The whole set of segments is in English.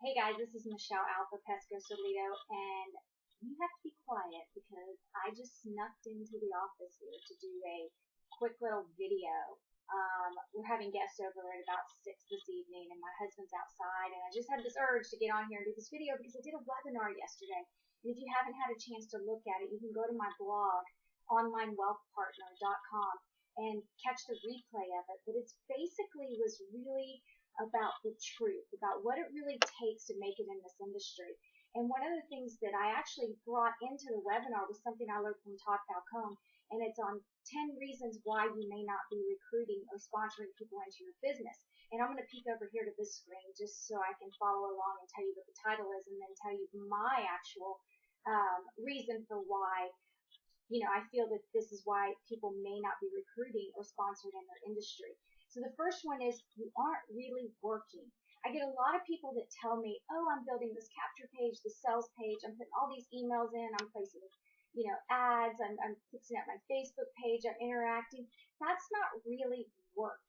Hey guys, this is Michelle Alpha Pescosolido, and you have to be quiet because I just snuck into the office here to do a quick little video. We're having guests over at about 6 this evening, and my husband's outside, and I just had this urge to get on here and do this video because I did a webinar yesterday. And if you haven't had a chance to look at it, you can go to my blog, onlinewealthpartner.com, and catch the replay of it. But it's basically was really about the truth, about what it really takes to make it in this industry. And one of the things that I actually brought into the webinar was something I learned from Todd Falcone, and it's on 10 reasons why you may not be recruiting or sponsoring people into your business. And I'm going to peek over here to this screen just so I can follow along and tell you what the title is, and then tell you my actual reason for why I feel that this is why people may not be recruiting or sponsored in their industry. So the first one is you aren't really working. I get a lot of people that tell me, oh, I'm building this capture page, the sales page, I'm putting all these emails in, I'm placing, ads, I'm fixing up my Facebook page, I'm interacting. That's not really work.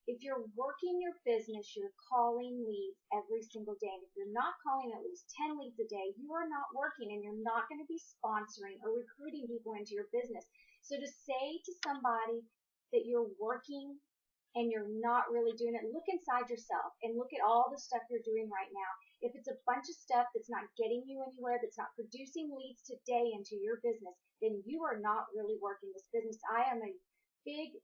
If you're working your business, you're calling leads every single day. And if you're not calling at least 10 leads a day, you are not working and you're not going to be sponsoring or recruiting people into your business. So to say to somebody that you're working and you're not really doing it, look inside yourself and look at all the stuff you're doing right now. If it's a bunch of stuff that's not getting you anywhere, that's not producing leads today into your business, then you are not really working this business. I am a big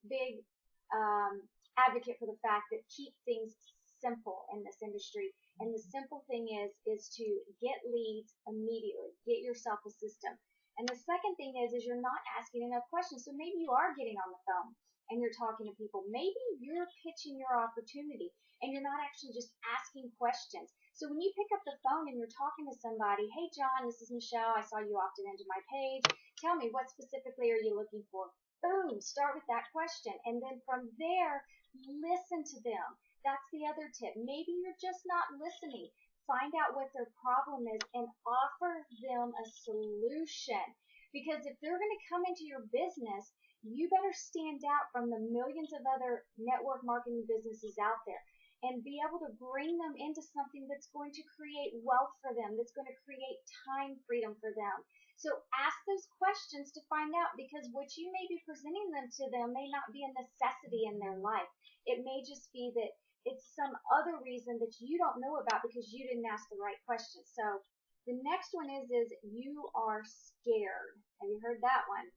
advocate for the fact that keep things simple in this industry. And the simple thing is to get leads immediately. Get yourself a system. And the second thing is you're not asking enough questions. So maybe you are getting on the phone and you're talking to people. Maybe you're pitching your opportunity and you're not actually just asking questions. So when you pick up the phone and you're talking to somebody, hey John, this is Michelle. I saw you opted into my page. Tell me, what specifically are you looking for? Boom, start with that question. And then from there, listen to them. That's the other tip. Maybe you're just not listening. Find out what their problem is and offer them a solution. Because if they're going to come into your business, you better stand out from the millions of other network marketing businesses out there and be able to bring them into something that's going to create wealth for them, that's going to create time freedom for them. So ask those questions to find out, because what you may be presenting them to them may not be a necessity in their life. It may just be that it's some other reason that you don't know about because you didn't ask the right questions. So the next one is you are scared. Have you heard that one?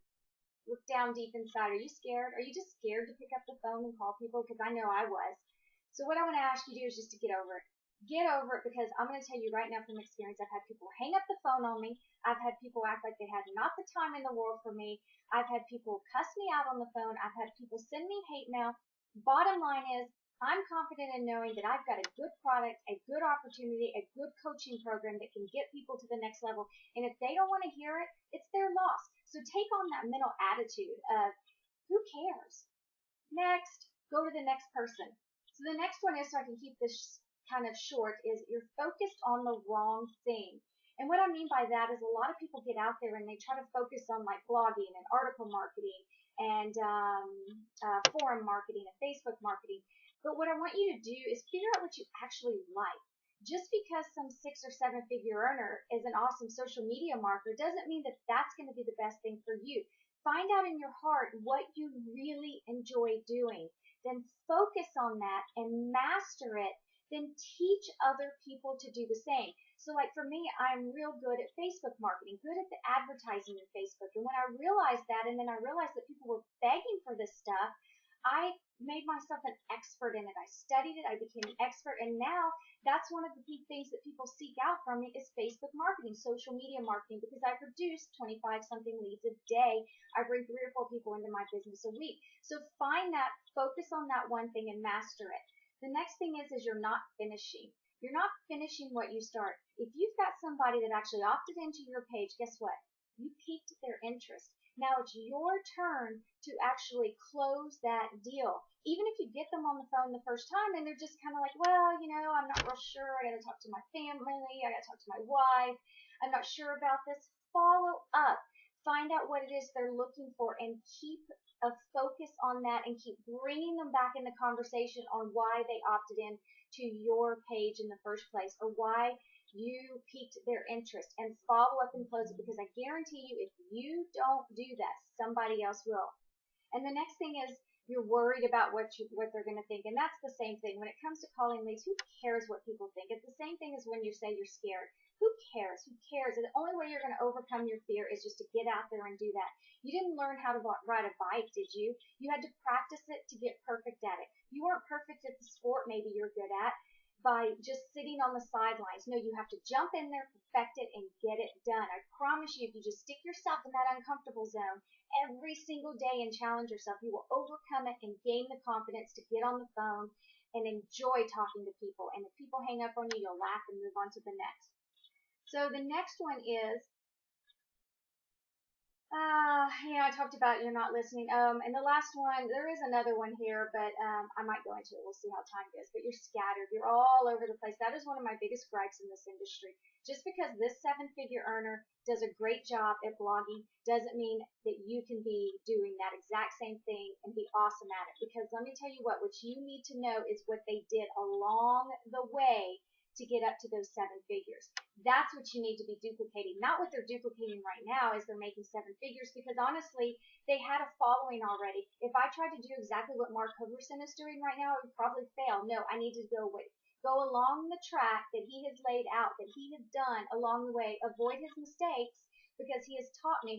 Look down deep inside. Are you scared? Are you just scared to pick up the phone and call people? Because I know I was. So what I want to ask you to do is just to get over it. Get over it, because I'm going to tell you right now from experience, I've had people hang up the phone on me. I've had people act like they had not the time in the world for me. I've had people cuss me out on the phone. I've had people send me hate mail. Bottom line is, I'm confident in knowing that I've got a good product, a good opportunity, a good coaching program that can get people to the next level. And if they don't want to hear it, it's their loss. So take on that mental attitude of, who cares? Next, go to the next person. So the next one is, so I can keep this kind of short, is you're focused on the wrong thing. And what I mean by that is a lot of people get out there and they try to focus on like blogging and article marketing and forum marketing and Facebook marketing. But what I want you to do is figure out what you actually like. Just because some 6 or 7 figure earner is an awesome social media marketer doesn't mean that that's going to be the best thing for you. Find out in your heart what you really enjoy doing. Then focus on that and master it. Then teach other people to do the same. So like for me, I'm real good at Facebook marketing, good at the advertising in Facebook. And when I realized that, and then I realized that people were begging for this stuff, I made myself an expert in it. I studied it, I became an expert, and now that's one of the big things that people seek out from me is Facebook marketing, social media marketing, because I produce 25 something leads a day. I bring 3 or 4 people into my business a week. So find that, focus on that one thing and master it. The next thing is you're not finishing. You're not finishing what you start. If you've got somebody that actually opted into your page, guess what? You piqued their interest. Now it's your turn to actually close that deal. Even if you get them on the phone the first time and they're just kind of like, well, I'm not real sure. I got to talk to my family. I got to talk to my wife. I'm not sure about this. Follow up. find out what it is they're looking for, and keep a focus on that, and keep bringing them back in the conversation on why they opted in to your page in the first place, or why you piqued their interest, and follow up and close it, because I guarantee you, if you don't do that, somebody else will. And the next thing is, you're worried about what they're going to think. And that's the same thing. When it comes to calling leads, who cares what people think? It's the same thing as when you say you're scared. Who cares? Who cares? And the only way you're going to overcome your fear is just to get out there and do that. You didn't learn how to ride a bike, did you? You had to practice it to get perfect at it. You weren't perfect at the sport maybe you're good at by just sitting on the sidelines. No, you have to jump in there, perfect it, and get it done. I promise you, if you just stick yourself in that uncomfortable zone every single day and challenge yourself, you will overcome it and gain the confidence to get on the phone and enjoy talking to people. And if people hang up on you, you'll laugh and move on to the next. So the next one is, I talked about you're not listening. And the last one, there is another one here, but I might go into it. We'll see how time goes. But you're scattered. You're all over the place. That is one of my biggest gripes in this industry. Just because this 7-figure earner does a great job at blogging doesn't mean that you can be doing that exact same thing and be awesome at it. Because let me tell you what you need to know is what they did along the way to get up to those 7 figures. That's what you need to be duplicating. Not what they're duplicating right now is they're making 7 figures, because honestly, they had a following already. If I tried to do exactly what Mark Hoverson is doing right now, it would probably fail. No, I need to go along the track that he has laid out, that he has done along the way, avoid his mistakes, because he has taught me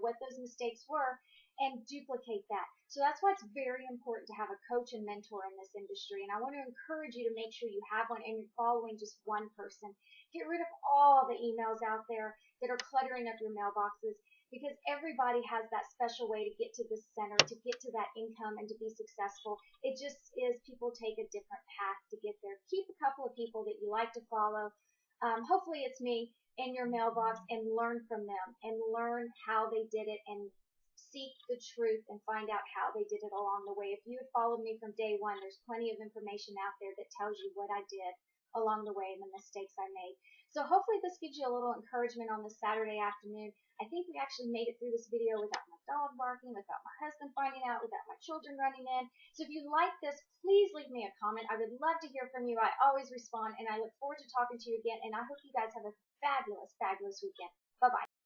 what those mistakes were, and duplicate that. So that's why it's very important to have a coach and mentor in this industry. And I want to encourage you to make sure you have one and you're following just one person. Get rid of all the emails out there that are cluttering up your mailboxes, because everybody has that special way to get to the center, to get to that income and to be successful. It just is, people take a different path to get there. Keep a couple of people that you like to follow. Hopefully it's me in your mailbox, and learn from them and learn how they did it, and seek the truth and find out how they did it along the way. If you had followed me from day one, there's plenty of information out there that tells you what I did along the way and the mistakes I made. So hopefully this gives you a little encouragement on this Saturday afternoon. I think we actually made it through this video without my dog barking, without my husband finding out, without my children running in. So if you like this, please leave me a comment. I would love to hear from you. I always respond, and I look forward to talking to you again, and I hope you guys have a fabulous, fabulous weekend. Bye-bye.